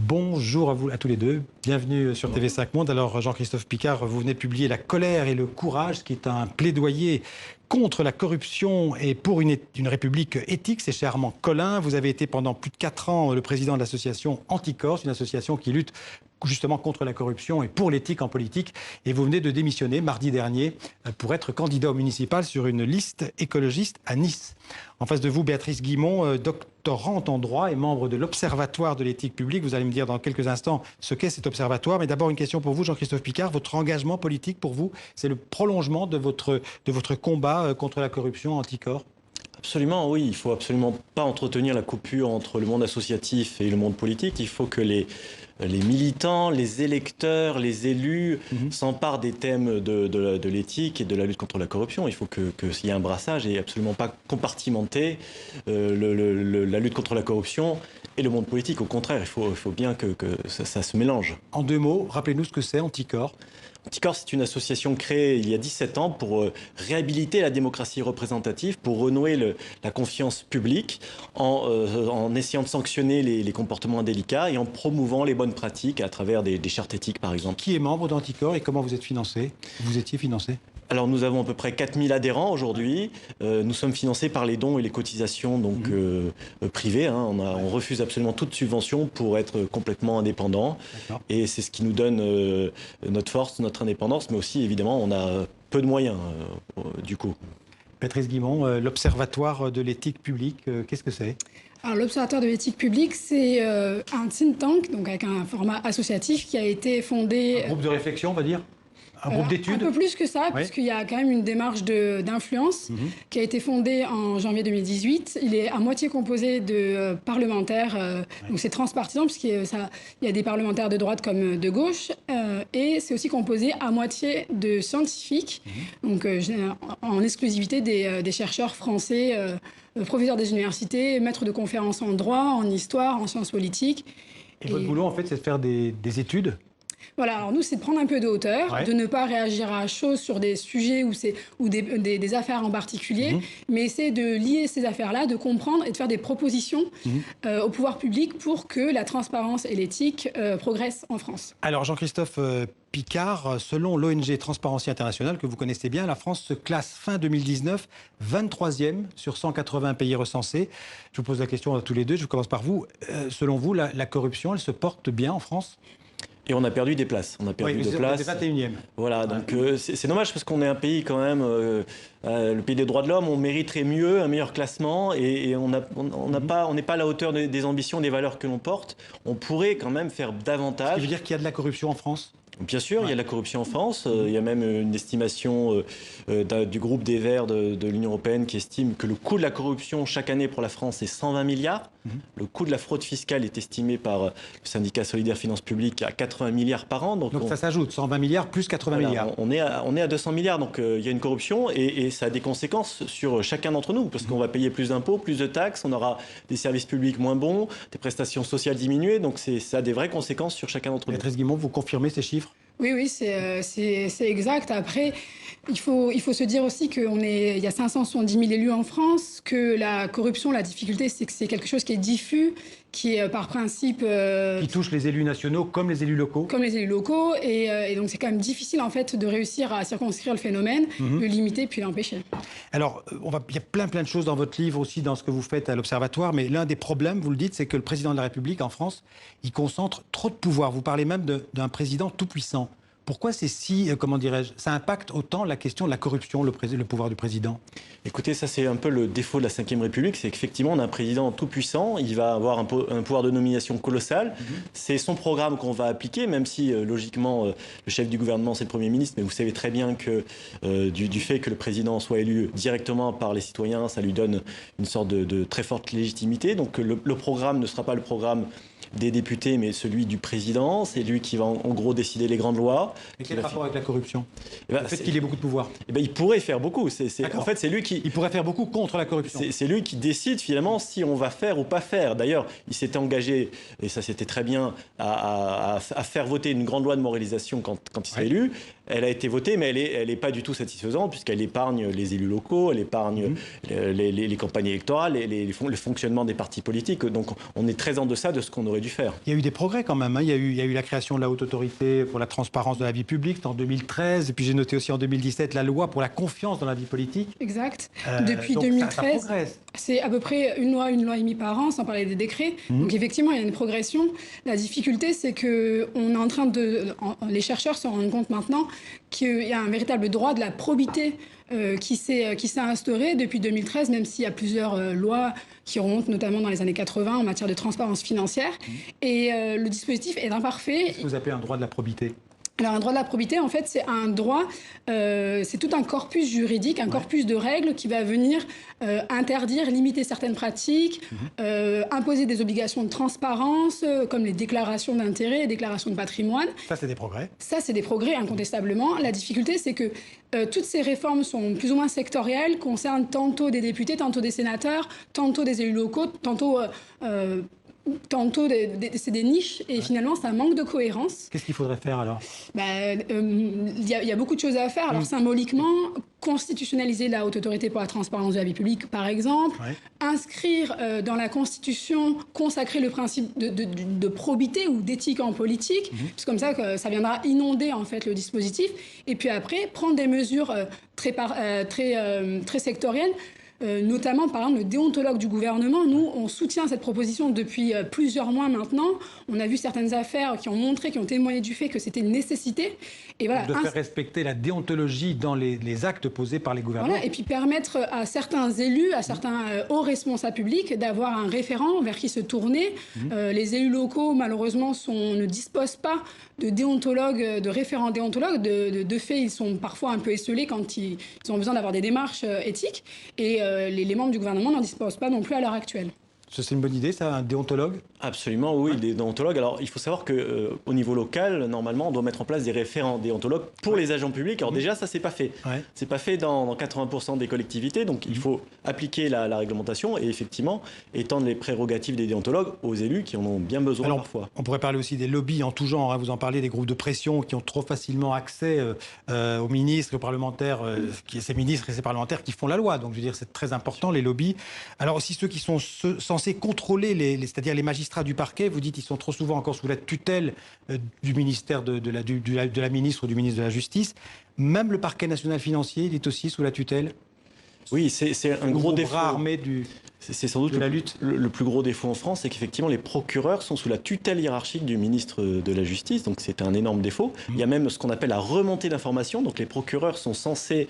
Bonjour à vous, à tous les deux. Bienvenue sur TV5 Monde. Alors, Jean-Christophe Picard, vous venez de publier La colère et le courage, qui est un plaidoyer contre la corruption et pour une république éthique. C'est chez Armand Collin. Vous avez été pendant plus de 4 ans le président de l'association Anticorse, une association qui lutte justement contre la corruption et pour l'éthique en politique. Et vous venez de démissionner mardi dernier pour être candidat au municipal sur une liste écologiste à Nice. En face de vous, Béatrice Guimont, doctorante en droit et membre de l'Observatoire de l'éthique publique. Vous allez me dire dans quelques instants ce qu'est cet observatoire. Mais d'abord, une question pour vous, Jean-Christophe Picard. Votre engagement politique, pour vous, c'est le prolongement de votre combat contre la corruption Anticorps? Absolument, oui. Il ne faut absolument pas entretenir la coupure entre le monde associatif et le monde politique. Il faut que les militants, les électeurs, les élus s'emparent des thèmes de l'éthique et de la lutte contre la corruption. Il faut qu'il y ait un brassage et absolument pas compartimenter la lutte contre la corruption et le monde politique. Au contraire, il faut bien que ça se mélange. En 2 mots, rappelez-nous ce que c'est Anticorps. Anticorps, c'est une association créée il y a 17 ans pour réhabiliter la démocratie représentative, pour renouer la confiance publique en essayant de sanctionner les comportements indélicats et en promouvant les bonnes pratiques à travers des chartes éthiques, par exemple. Qui est membre d'Anticorps et comment vous êtes financé? Vous étiez financé? Alors nous avons à peu près 4000 adhérents aujourd'hui. Nous sommes financés par les dons et les cotisations privées. On refuse absolument toute subvention pour être complètement indépendant. Et c'est ce qui nous donne notre force, notre indépendance, mais aussi évidemment on a peu de moyens du coup. Béatrice Guimont, l'Observatoire de l'éthique publique, qu'est-ce que c'est? Alors, l'Observatoire de l'éthique publique, c'est un think tank, donc avec un format associatif qui a été fondé... Un groupe de réflexion, on va dire? Un groupe d'études? Un peu plus que ça, puisqu'il y a quand même une démarche d'influence qui a été fondée en janvier 2018. Il est à moitié composé de parlementaires, donc c'est transpartisan, puisqu'il y a des parlementaires de droite comme de gauche, et c'est aussi composé à moitié de scientifiques, donc en exclusivité des chercheurs français, professeurs des universités, maîtres de conférences en droit, en histoire, en sciences politiques. Et votre boulot, en fait, c'est de faire des études? Voilà, alors nous, c'est de prendre un peu de hauteur, de ne pas réagir à chaud sur des sujets ou des affaires en particulier, mais c'est de lier ces affaires-là, de comprendre et de faire des propositions au pouvoir public pour que la transparence et l'éthique progressent en France. Alors, Jean-Christophe Picard, selon l'ONG Transparency International, que vous connaissez bien, la France se classe fin 2019 23e sur 180 pays recensés. Je vous pose la question à tous les deux, je commence par vous. Selon vous, la corruption, elle se porte bien en France ? Et on a perdu des places. On a perdu des places. On est 21e. Voilà, donc c'est dommage parce qu'on est un pays quand même, le pays des droits de l'homme, on mériterait mieux, un meilleur classement et on n'est pas à la hauteur des ambitions, des valeurs que l'on porte. On pourrait quand même faire davantage. Ce qui veut dire qu'il y a de la corruption en France ? Bien sûr, il y a de la corruption en France. Il y a même une estimation du groupe des Verts de l'Union européenne qui estime que le coût de la corruption chaque année pour la France est 120 milliards. Le coût de la fraude fiscale est estimé par le syndicat Solidaire Finances Publiques à 80 milliards par an. Donc ça s'ajoute, 120 milliards plus 80 milliards. On est à 200 milliards, donc il y a une corruption et ça a des conséquences sur chacun d'entre nous, parce qu'on va payer plus d'impôts, plus de taxes, on aura des services publics moins bons, des prestations sociales diminuées, donc ça a des vraies conséquences sur chacun d'entre nous. Béatrice Guimont, vous confirmez ces chiffres ? Oui, c'est exact. Après, il faut se dire aussi il y a 570 000 élus en France, que la corruption, la difficulté, c'est que c'est quelque chose qui est diffus, qui est par principe... qui touche les élus nationaux comme les élus locaux. Comme les élus locaux. Et donc, c'est quand même difficile, en fait, de réussir à circonscrire le phénomène, le limiter puis l'empêcher. Alors, il y a plein de choses dans votre livre aussi, dans ce que vous faites à l'Observatoire, mais l'un des problèmes, vous le dites, c'est que le président de la République, en France, il concentre trop de pouvoir. Vous parlez même d'un président tout-puissant. Pourquoi c'est si, comment dirais-je, ça impacte autant la question de la corruption, le pouvoir du président? Écoutez, ça c'est un peu le défaut de la Ve République, c'est qu'effectivement on a un président tout puissant, il va avoir un pouvoir de nomination colossal. C'est son programme qu'on va appliquer, même si logiquement le chef du gouvernement c'est le Premier ministre, mais vous savez très bien que du fait que le président soit élu directement par les citoyens, ça lui donne une sorte de très forte légitimité. Donc le programme ne sera pas le programme des députés, mais celui du président. C'est lui qui va en gros décider les grandes lois. Et quel rapport avec la corruption? Le fait qu'il ait beaucoup de pouvoir. Il pourrait faire beaucoup. En fait, c'est lui qui... Il pourrait faire beaucoup contre la corruption. C'est lui qui décide finalement si on va faire ou pas faire. D'ailleurs, il s'était engagé, et ça c'était très bien, à faire voter une grande loi de moralisation quand il serait élu. Elle a été votée, mais elle est pas du tout satisfaisante puisqu'elle épargne les élus locaux, elle épargne les campagnes électorales, le fonctionnement des partis politiques. Donc on est très en deçà de ce qu'on aurait dû faire. Il y a eu des progrès quand même. Hein. Il y a eu la création de la Haute Autorité pour la transparence de la vie publique en 2013. Et puis j'ai noté aussi en 2017 la loi pour la confiance dans la vie politique. Exact. Depuis donc 2013, ça progresse. c'est à peu près une loi et demie par an, sans parler des décrets. Donc effectivement, il y a une progression. La difficulté, c'est que les chercheurs se rendent compte maintenant qu'il y a un véritable droit de la probité qui s'est instauré depuis 2013, même s'il y a plusieurs lois qui remontent notamment dans les années 80 en matière de transparence financière. Et le dispositif est imparfait. Qu'est-ce que vous appelez un droit de la probité ? Alors, un droit de la probité, en fait, c'est un droit, c'est tout un corpus juridique, un corpus de règles qui va venir interdire, limiter certaines pratiques, imposer des obligations de transparence, comme les déclarations d'intérêt, les déclarations de patrimoine. Ça, c'est des progrès. Ça, c'est des progrès, incontestablement. La difficulté, c'est que toutes ces réformes sont plus ou moins sectorielles, concernent tantôt des députés, tantôt des sénateurs, tantôt des élus locaux, tantôt c'est des niches et finalement ça manque de cohérence. Qu'est-ce qu'il faudrait faire alors ? Il y a beaucoup de choses à faire. Alors symboliquement, constitutionnaliser la Haute Autorité pour la transparence de la vie publique, par exemple, inscrire dans la Constitution, consacrer le principe de probité ou d'éthique en politique, c'est comme ça que ça viendra inonder en fait le dispositif. Et puis après, prendre des mesures très sectorielles. Notamment, par exemple, le déontologue du gouvernement. Nous, on soutient cette proposition depuis plusieurs mois maintenant. On a vu certaines affaires qui ont témoigné du fait que c'était une nécessité. Et voilà, de faire respecter la déontologie dans les actes posés par les gouvernements. Voilà, et puis permettre à certains élus, à certains hauts responsables publics d'avoir un référent vers qui se tourner. Les élus locaux, malheureusement, ne disposent pas de déontologues, de référents déontologues. De fait, ils sont parfois un peu esseulés quand ils ont besoin d'avoir des démarches éthiques. Et les membres du gouvernement n'en disposent pas non plus à l'heure actuelle. C'est une bonne idée, ça, un déontologue ? Absolument, oui, des déontologues. Alors, il faut savoir qu'au niveau local, normalement, on doit mettre en place des référents déontologues pour les agents publics. Alors déjà, ça, c'est pas fait. C'est pas fait dans 80% des collectivités. Donc, il faut appliquer la réglementation et effectivement étendre les prérogatives des déontologues aux élus qui en ont bien besoin parfois. On pourrait parler aussi des lobbies en tout genre. Hein. Vous en parlez, des groupes de pression qui ont trop facilement accès aux ministres, aux parlementaires, ces ministres et ces parlementaires qui font la loi. Donc, je veux dire, c'est très important, les lobbies. Alors aussi ceux qui sont censés contrôler, c'est-à-dire les magistrats du parquet, vous dites qu'ils sont trop souvent encore sous la tutelle du ministère de la ministre ou du ministre de la Justice. Même le parquet national financier, il est aussi sous la tutelle. Oui, c'est un gros défaut. Armé c'est sans doute le plus gros défaut en France, c'est qu'effectivement les procureurs sont sous la tutelle hiérarchique du ministre de la Justice, donc c'est un énorme défaut. Il y a même ce qu'on appelle la remontée d'informations, donc les procureurs sont censés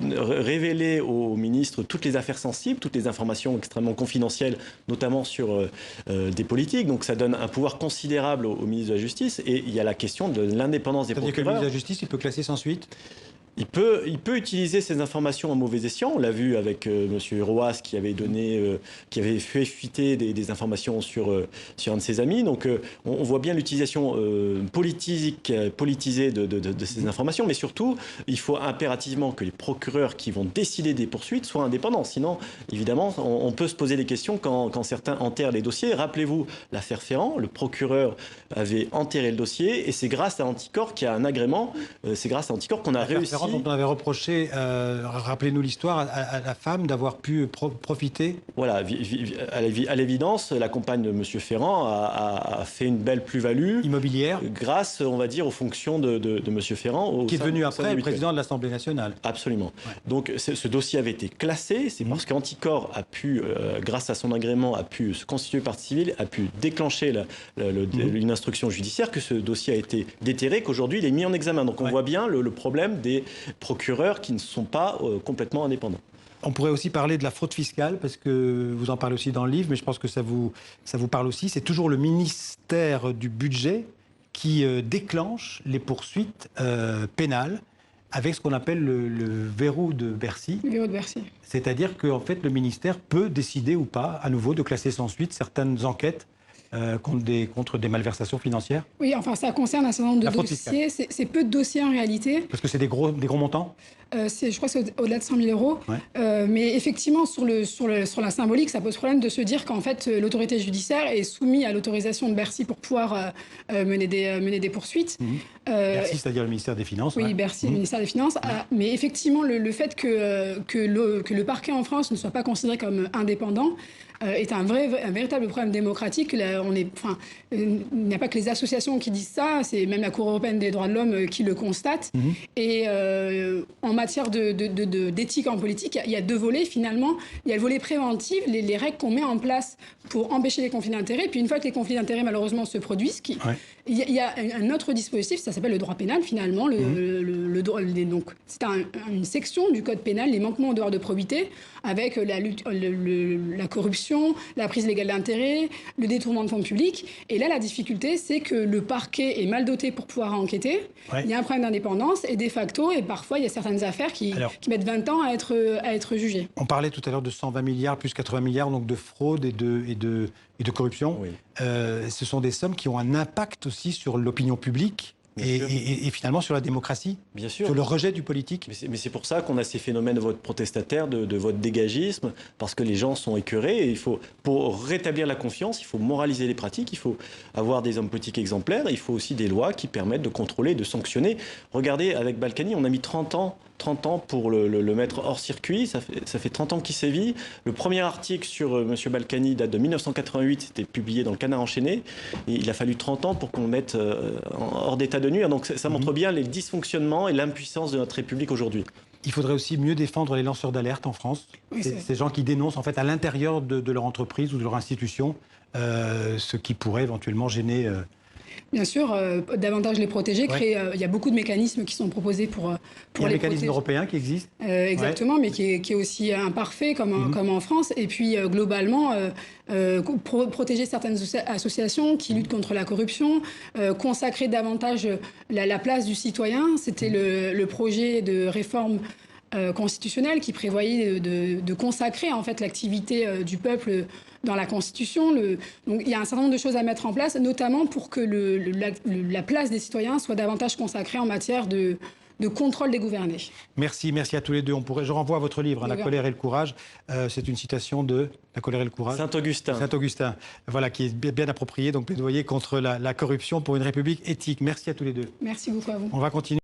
révéler au ministre toutes les affaires sensibles, toutes les informations extrêmement confidentielles, notamment sur des politiques, donc ça donne un pouvoir considérable au ministre de la Justice, et il y a la question de l'indépendance des procureurs. C'est-à-dire que le ministre de la Justice, il peut classer sans suite ? Il peut utiliser ces informations en mauvais escient. On l'a vu avec M. Roas qui avait fait fuiter des informations sur un de ses amis. Donc on voit bien l'utilisation politisée de ces informations. Mais surtout, il faut impérativement que les procureurs qui vont décider des poursuites soient indépendants. Sinon, évidemment, on peut se poser des questions quand certains enterrent les dossiers. Rappelez-vous l'affaire Ferrand. Le procureur avait enterré le dossier et c'est grâce à Anticor qui a un agrément. C'est grâce à Anticor qu'on a réussi. Dont on avait reproché, rappelez-nous l'histoire, à la femme d'avoir pu profiter. Voilà, à l'évidence, la compagne de M. Ferrand a fait une belle plus-value immobilière grâce, on va dire, aux fonctions de M. Ferrand. Qui est devenu après le président de l'Assemblée nationale. Absolument. Ouais. Donc ce dossier avait été classé, c'est parce qu'Anticor a pu, grâce à son agrément, a pu se constituer partie civile, a pu déclencher une instruction judiciaire, que ce dossier a été déterré, qu'aujourd'hui il est mis en examen. Donc on voit bien le problème des procureurs qui ne sont pas complètement indépendants. On pourrait aussi parler de la fraude fiscale, parce que vous en parlez aussi dans le livre, mais je pense que ça vous parle aussi. C'est toujours le ministère du Budget qui déclenche les poursuites pénales avec ce qu'on appelle le verrou de Bercy. Le verrou de Bercy. C'est-à-dire qu'en fait, le ministère peut décider ou pas, à nouveau, de classer sans suite certaines enquêtes contre des malversations financières? Oui, enfin, ça concerne un certain nombre La de fraude dossiers. C'est peu de dossiers en réalité. Parce que c'est des gros montants? Je crois que c'est au-delà de 100 000 euros. Ouais. Mais effectivement, sur la symbolique, ça pose problème de se dire qu'en fait, l'autorité judiciaire est soumise à l'autorisation de Bercy pour pouvoir mener des poursuites. Bercy, c'est-à-dire le ministère des Finances. Oui, ouais. Bercy, le ministère des Finances. Mais effectivement, le fait que le parquet en France ne soit pas considéré comme indépendant est un véritable problème démocratique. Là, il n'y a pas que les associations qui disent ça, c'est même la Cour européenne des droits de l'homme qui le constate. Et en matière d'éthique en politique, il y a deux volets finalement. Il y a le volet préventif, les règles qu'on met en place pour empêcher les conflits d'intérêts. Puis une fois que les conflits d'intérêts malheureusement se produisent, il y a un autre dispositif, ça s'appelle le droit pénal finalement. Donc c'est une section du code pénal, les manquements au devoir de probité, avec la corruption, la prise légale d'intérêt, le détournement de fonds publics. Et là, la difficulté, c'est que le parquet est mal doté pour pouvoir enquêter. Ouais. Il y a un problème d'indépendance et de facto, et parfois, il y a certaines affaires qui mettent 20 ans à être jugées. On parlait tout à l'heure de 120 milliards plus 80 milliards donc de fraude et de corruption. Oui. Ce sont des sommes qui ont un impact aussi sur l'opinion publique et finalement sur la démocratie, Bien sûr. sur le rejet du politique. Mais c'est pour ça qu'on a ces phénomènes de vote protestataire, de vote dégagisme, parce que les gens sont écœurés. Et pour rétablir la confiance, il faut moraliser les pratiques, il faut avoir des hommes politiques exemplaires, il faut aussi des lois qui permettent de contrôler, de sanctionner. Regardez, avec Balkany, on a mis 30 ans pour le mettre hors circuit. Ça fait 30 ans qu'il sévit. Le premier article sur M. Balkany date de 1988, c'était publié dans le Canard enchaîné. Et il a fallu 30 ans pour qu'on le mette hors d'état de nuire. Donc ça montre bien les dysfonctionnements et l'impuissance de notre République aujourd'hui. Il faudrait aussi mieux défendre les lanceurs d'alerte en France. Oui, ces gens qui dénoncent en fait à l'intérieur de leur entreprise ou de leur institution ce qui pourrait éventuellement gêner... Bien sûr, davantage les protéger. Il y a beaucoup de mécanismes qui sont proposés pour Il y a un les mécanisme protéger. européen qui existe. Exactement, mais qui est aussi imparfait comme en France. Et puis globalement, protéger certaines associations qui luttent contre la corruption, consacrer davantage la place du citoyen. C'était le projet de réforme constitutionnelle qui prévoyait de consacrer en fait l'activité du peuple dans la Constitution. Donc il y a un certain nombre de choses à mettre en place, notamment pour que la place des citoyens soit davantage consacrée en matière de contrôle des gouvernés. Merci à tous les deux. Je renvoie à votre livre, La colère et le courage. C'est une citation de La colère et le courage. Saint-Augustin. Saint-Augustin, voilà, qui est bien approprié, donc plaidoyer contre la corruption pour une république éthique. Merci à tous les deux. Merci beaucoup à vous. On va continuer.